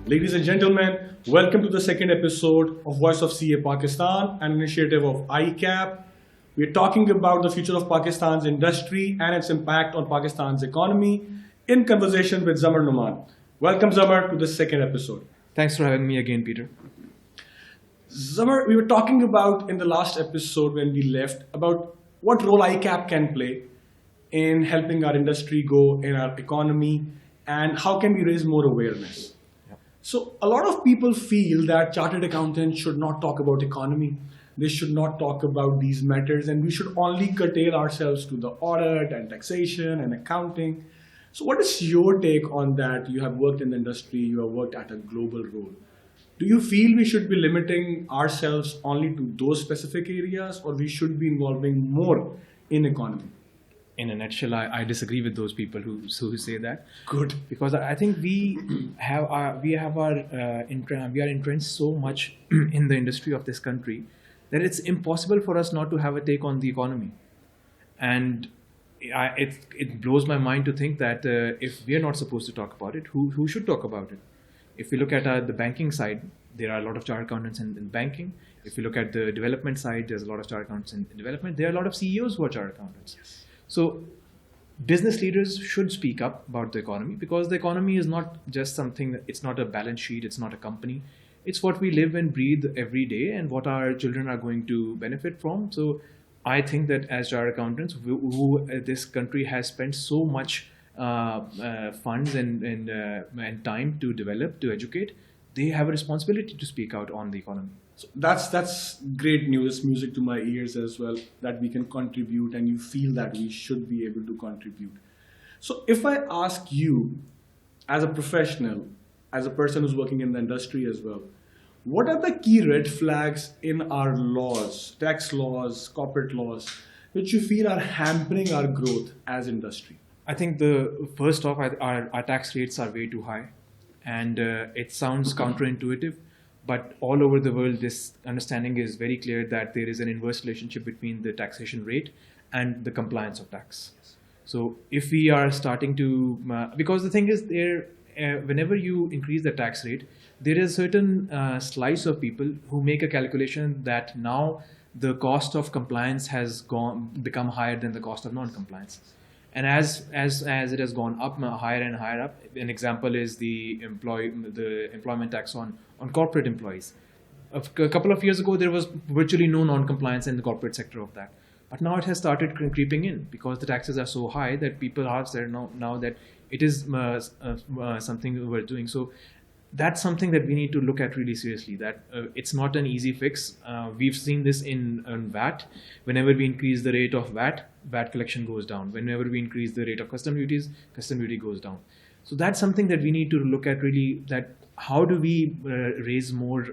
Ladies and gentlemen, welcome to the second episode of Voice of CA Pakistan, an initiative of ICAP. We're talking about the future of Pakistan's industry and its impact on Pakistan's economy in conversation with Zamar Numan. Welcome, Zamar, to the second episode. Thanks for having me again, Peter. Zamar, we were talking about in the last episode when we left about what role ICAP can play in helping our industry go in our economy and how can we raise more awareness. So a lot of people feel that chartered accountants should not talk about economy. They should not talk about these matters and we should only curtail ourselves to the audit and taxation and accounting. So what is your take on that? You have worked in the industry, you have worked at a global role. Do you feel we should be limiting ourselves only to those specific areas or we should be involving more in economy? In a nutshell, I disagree with those people who say that. Good. Because I think we are entrenched so much in the industry of this country that it's impossible for us not to have a take on the economy. And it blows my mind to think that if we are not supposed to talk about it, who should talk about it? If we look at the banking side, there are a lot of chartered accountants in banking. If you look at the development side, there's a lot of chartered accountants in development. There are a lot of CEOs who are chartered accountants. Yes. So business leaders should speak up about the economy because the economy is not just something, it's not a balance sheet, it's not a company. It's what we live and breathe every day and what our children are going to benefit from. So I think that as chartered accountants, who this country has spent so much funds and time to develop, to educate, they have a responsibility to speak out on the economy. So that's great news, music to my ears as well, that we can contribute and you feel that we should be able to contribute. So if I ask you as a professional, as a person who's working in the industry as well, what are the key red flags in our laws, tax laws, corporate laws, which you feel are hampering our growth as industry? I think the first off, our tax rates are way too high and it sounds counterintuitive. But all over the world, this understanding is very clear that there is an inverse relationship between the taxation rate and the compliance of tax. So if we are starting to, because the thing is whenever you increase the tax rate, there is a certain slice of people who make a calculation that now the cost of compliance has become higher than the cost of non-compliance. And as it has gone up higher and higher up, an example is the employment tax on corporate employees. A couple of years ago, there was virtually no non-compliance in the corporate sector of that. But now it has started creeping in because the taxes are so high that people are saying now that it is something we're doing. So that's something that we need to look at really seriously, that it's not an easy fix. We've seen this in VAT. Whenever we increase the rate of VAT collection goes down. Whenever we increase the rate of custom duties, custom duty goes down. So that's something that we need to look at really, that how do we raise more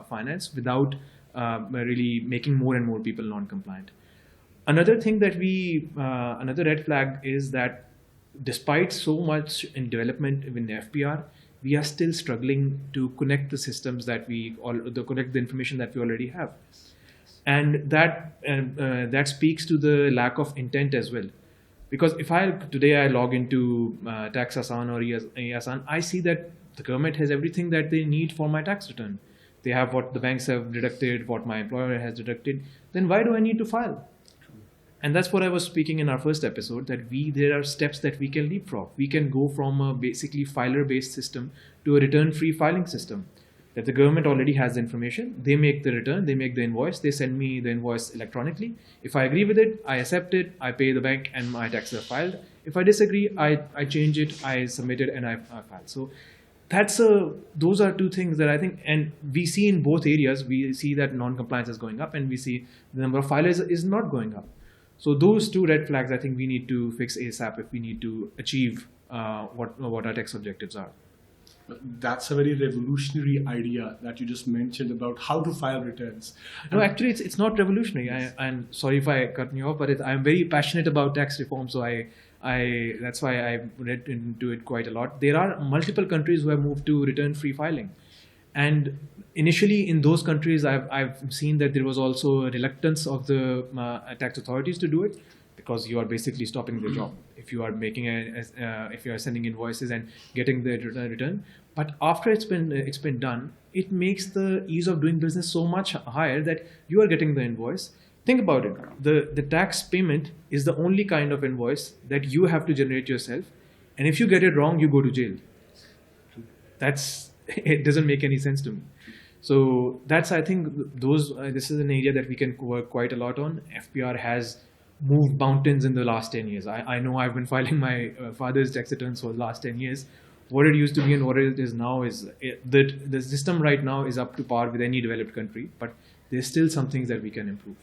finance without really making more and more people non-compliant. Another thing that another red flag is that despite so much in development in the FPR, we are still struggling to connect the systems connect the information that we already have. And that speaks to the lack of intent as well. Because if today I log into Tax Asan or Asan, I see that the government has everything that they need for my tax return. They have what the banks have deducted, what my employer has deducted. Then why do I need to file? And that's what I was speaking in our first episode, that there are steps that we can leapfrog. We can go from a basically filer-based system to a return-free filing system. That the government already has the information. They make the return, they make the invoice, they send me the invoice electronically. If I agree with it, I accept it, I pay the bank and my taxes are filed. If I disagree, I change it, I submit it and I file. So those are two things that I think, and we see in both areas, we see that non-compliance is going up and we see the number of filers is not going up. So those two red flags, I think we need to fix ASAP if we need to achieve what our tax objectives are. That's a very revolutionary idea that you just mentioned about how to file returns. No, actually, it's not revolutionary. I'm sorry if I cut you off, but I'm very passionate about tax reform, so that's why I read into it quite a lot. There are multiple countries who have moved to return-free filing. And initially in those countries, I've seen that there was also a reluctance of the tax authorities to do it. because you are basically stopping the job if you are making if you are sending invoices and getting the return. But after it's been done, it makes the ease of doing business so much higher that you are getting the invoice. Think about it. The tax payment is the only kind of invoice that you have to generate yourself, and if you get it wrong, you go to jail. It doesn't make any sense to me. So that's, I think, this is an area that we can work quite a lot on. FPR has moved mountains in the last 10 years. I know I've been filing my father's tax returns for the last 10 years. What it used to be and what it is now is that the system right now is up to par with any developed country, but there's still some things that we can improve.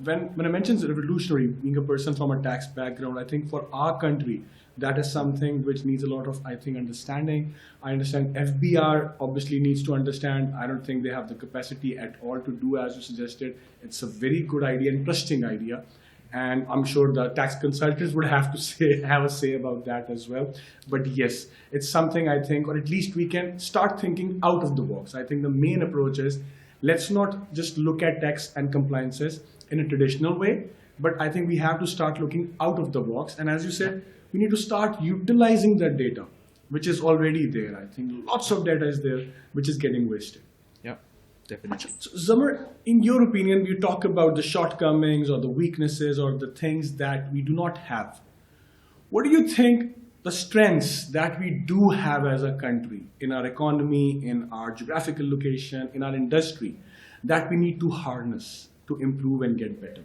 When I mentioned revolutionary, being a person from a tax background, I think for our country, that is something which needs a lot of, I think, understanding. I understand FBR obviously needs to understand. I don't think they have the capacity at all to do as you suggested. It's a very good idea, interesting idea. And I'm sure the tax consultants would have a say about that as well. But yes, it's something I think, or at least we can start thinking out of the box. I think the main approach is, let's not just look at tax and compliances in a traditional way, but I think we have to start looking out of the box. And as you said, we need to start utilizing that data, which is already there. I think lots of data is there, which is getting wasted. Yeah, definitely. So, Zamir, in your opinion, you talk about the shortcomings or the weaknesses or the things that we do not have. What do you think the strengths that we do have as a country in our economy, in our geographical location, in our industry, that we need to harness to improve and get better?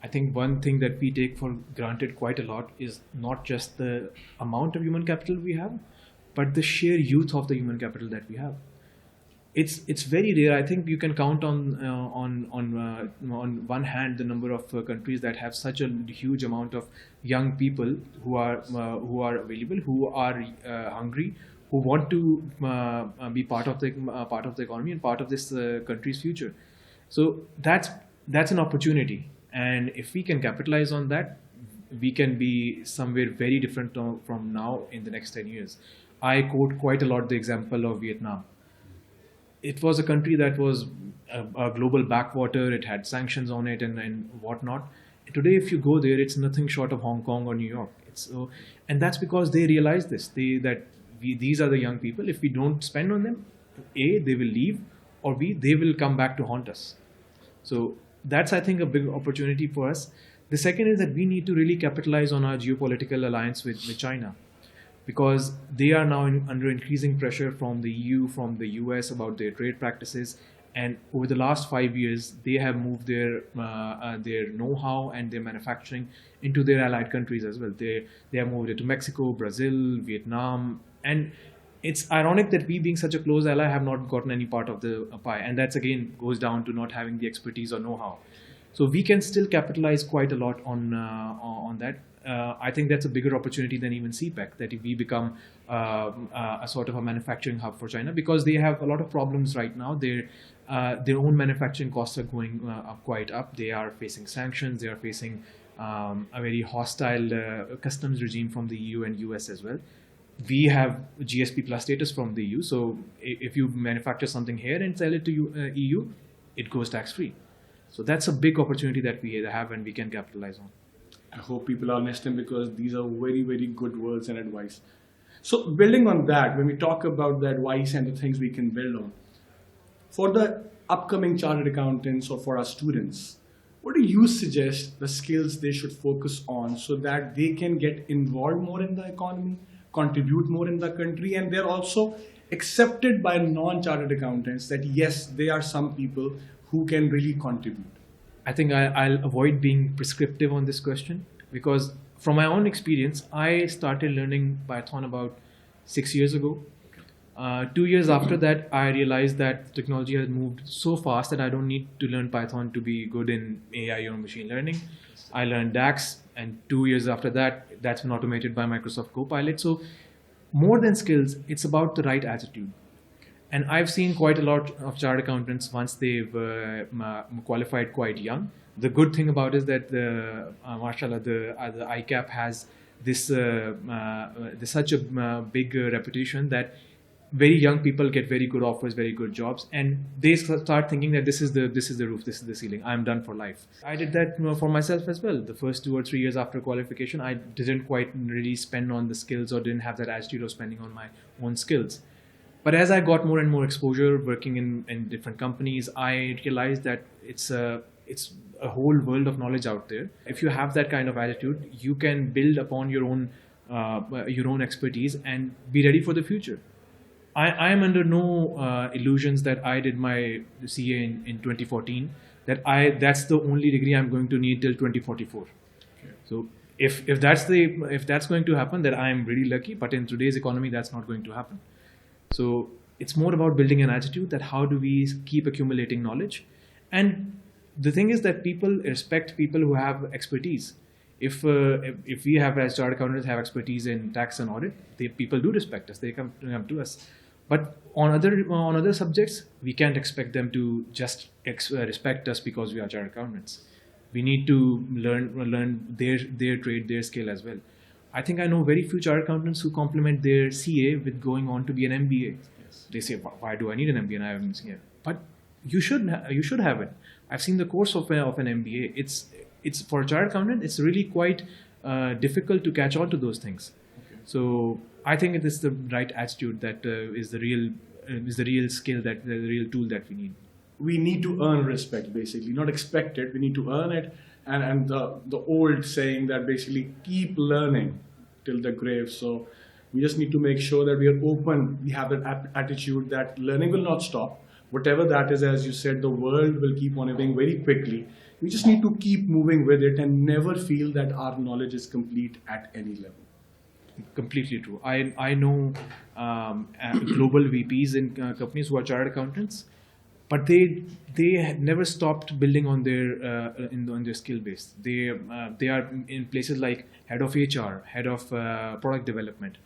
I think one thing that we take for granted quite a lot is not just the amount of human capital we have, but the sheer youth of the human capital that we have. It's very rare. I think you can count on one hand the number of countries that have such a huge amount of young people who are available, who are hungry, who want to be part of the economy and part of this country's future. So that's an opportunity. And if we can capitalize on that, we can be somewhere very different from now in the next 10 years. I quote quite a lot the example of Vietnam. It was a country that was a global backwater. It had sanctions on it and whatnot. Today, if you go there, it's nothing short of Hong Kong or New York. And that's because they realize this, these are the young people. If we don't spend on them, A, they will leave, or B, they will come back to haunt us. So that's, I think, a big opportunity for us. The second is that we need to really capitalize on our geopolitical alliance with China, because they are now under increasing pressure from the EU, from the US about their trade practices. And over the last 5 years, they have moved their know-how and their manufacturing into their allied countries as well. They have moved it to Mexico, Brazil, Vietnam. And it's ironic that we, being such a close ally, have not gotten any part of the pie. And that's, again, goes down to not having the expertise or know-how. So we can still capitalize quite a lot on that. I think that's a bigger opportunity than even CPEC, that if we become a sort of a manufacturing hub for China, because they have a lot of problems right now. Their own manufacturing costs are going quite up. They are facing sanctions. They are facing a very hostile customs regime from the EU and US as well. We have GSP plus status from the EU. So if you manufacture something here and sell it to EU, it goes tax-free. So that's a big opportunity that we have and we can capitalize on. I hope people are listening, because these are very, very good words and advice. So building on that, when we talk about the advice and the things we can build on, for the upcoming chartered accountants or for our students, what do you suggest the skills they should focus on so that they can get involved more in the economy, contribute more in the country, and they're also accepted by non-chartered accountants that yes, they are some people who can really contribute? I think I'll avoid being prescriptive on this question, because from my own experience, I started learning Python about 6 years ago. 2 years after that, I realized that technology has moved so fast that I don't need to learn Python to be good in AI or machine learning. I learned DAX, and 2 years after that, that's been automated by Microsoft Copilot. So more than skills, it's about the right attitude. And I've seen quite a lot of chartered accountants once they've qualified quite young. The good thing about it is that mashallah, the ICAP has this such a big reputation that very young people get very good offers, very good jobs, and they start thinking that this is the roof, this is the ceiling. I'm done for life. I did that for myself as well. The first 2 or 3 years after qualification, I didn't quite really spend on the skills, or didn't have that attitude of spending on my own skills. But as I got more and more exposure working in different companies, I realized that it's a whole world of knowledge out there. If you have that kind of attitude, you can build upon your own expertise and be ready for the future. I am under no illusions that I did my CA in 2014, that's the only degree I'm going to need till 2044. Okay. So if that's going to happen, then I am really lucky. But in today's economy, that's not going to happen. So it's more about building an attitude that how do we keep accumulating knowledge. And the thing is that people respect people who have expertise. If we have, as chartered accountants, have expertise in tax and audit, people do respect us. They come to us. But on other subjects, we can't expect them to just respect us because we are chartered accountants. We need to learn their trade, their skill as well. I think I know very few chartered accountants who complement their CA with going on to be an MBA. Yes. They say, why do I need an MBA and I have an CA? But you should have it. I've seen the course of an MBA. It's for a chartered accountant, it's really quite difficult to catch on to those things. Okay. So I think it is the right attitude that is the real skill, that the real tool that we need. We need to earn respect, basically, not expect it. We need to earn it. And the old saying that basically keep learning till the grave. So we just need to make sure that we are open. We have that attitude that learning will not stop. Whatever that is, as you said, the world will keep on evolving very quickly. We just need to keep moving with it and never feel that our knowledge is complete at any level. Completely true. I know global VPs in companies who are chartered accountants, but they had never stopped building on their skill base. They are in places like head of HR, head of product development.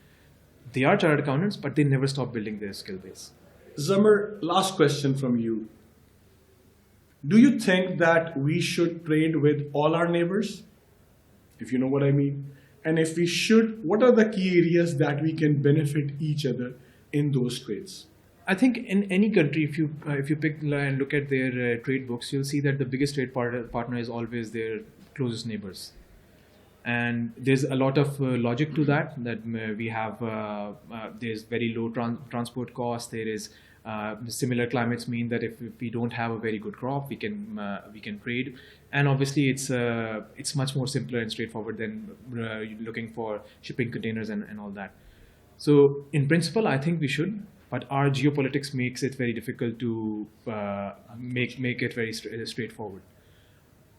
They are chartered accountants, but they never stop building their skill base. Zamir, last question from you. Do you think that we should trade with all our neighbors? If you know what I mean. And if we should, what are the key areas that we can benefit each other in those trades? I think in any country, if you pick and look at their trade books, you'll see that the biggest trade partner is always their closest neighbors. And there's a lot of logic to that we have, there's very low transport costs. There is similar climates mean that if we don't have a very good crop, we can trade. And obviously it's much more simpler and straightforward than looking for shipping containers and all that. So in principle, I think we should, but our geopolitics makes it very difficult to make it very straightforward.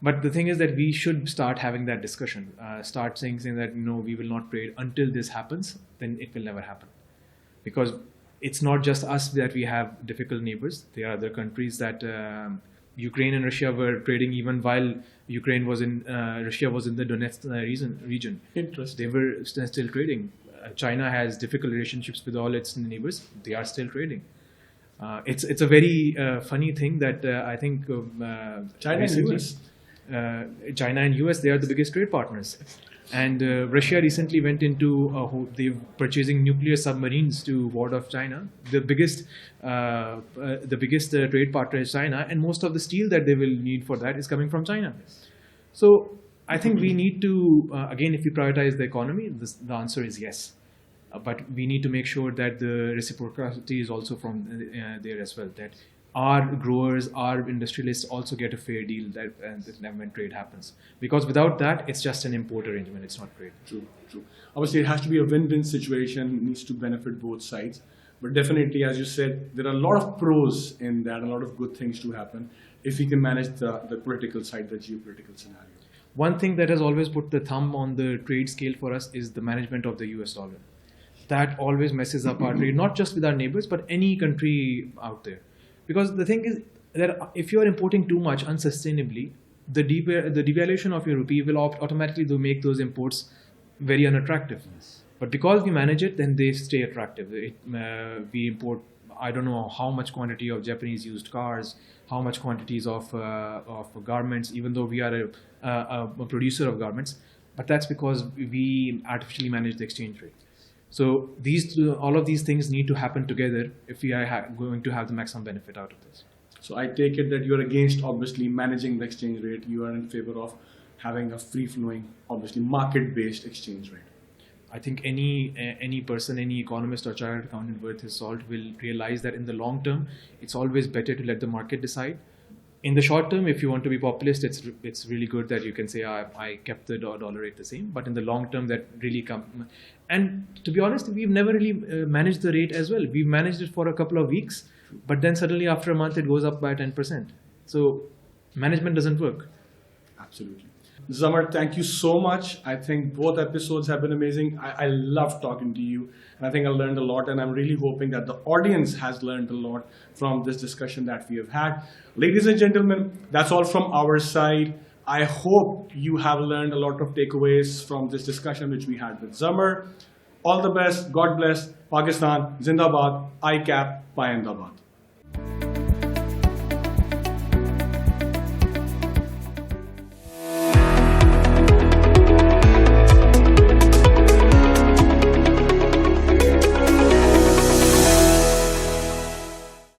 But the thing is that we should start having that discussion, start saying that no, we will not trade until this happens, then it will never happen. Because it's not just us that we have difficult neighbors. There are other countries that Ukraine and Russia were trading even while Russia was in the Donetsk region. Interesting. They were still trading. China has difficult relationships with all its neighbors. They are still trading. It's a very funny thing that I think China and US. China and US, they are the biggest trade partners. And Russia recently went into they're purchasing nuclear submarines to ward off China. The biggest trade partner is China, and most of the steel that they will need for that is coming from China. So I think we need to again, if we prioritize the economy, the answer is yes. But we need to make sure that the reciprocity is also from there as well. That our growers, our industrialists also get a fair deal that when trade happens. Because without that, it's just an import arrangement. It's not trade. True. Obviously, it has to be a win-win situation. It needs to benefit both sides. But definitely, as you said, there are a lot of pros in that, a lot of good things to happen if we can manage the political side, the geopolitical scenario. One thing that has always put the thumb on the trade scale for us is the management of the US dollar. That always messes up our trade, not just with our neighbors, but any country out there. Because the thing is that if you are importing too much unsustainably, the devaluation of your rupee will automatically make those imports very unattractive. Yes. But because we manage it, then they stay attractive. We import, I don't know how much quantity of Japanese used cars, how much quantities of garments, even though we are a producer of garments. But that's because we artificially manage the exchange rate. So all of these things need to happen together if we are going to have the maximum benefit out of this. So I take it that you're against obviously managing the exchange rate. You are in favor of having a free-flowing, obviously market-based exchange rate. I think any person, any economist or chartered accountant worth his salt will realize that in the long term, it's always better to let the market decide. In the short term, if you want to be populist, it's really good that you can say, I kept the dollar rate the same. But in the long term, that really and to be honest, we've never really managed the rate as well. We've managed it for a couple of weeks, but then suddenly after a month, it goes up by 10%. So management doesn't work. Absolutely. Zamar, thank you so much. I think both episodes have been amazing. I love talking to you, and I think I learned a lot, and I'm really hoping that the audience has learned a lot from this discussion that we have had. Ladies and gentlemen, that's all from our side. I hope you have learned a lot of takeaways from this discussion which we had with Zamar. All the best. God bless. Pakistan. Zindabad. ICAP. Payandabad.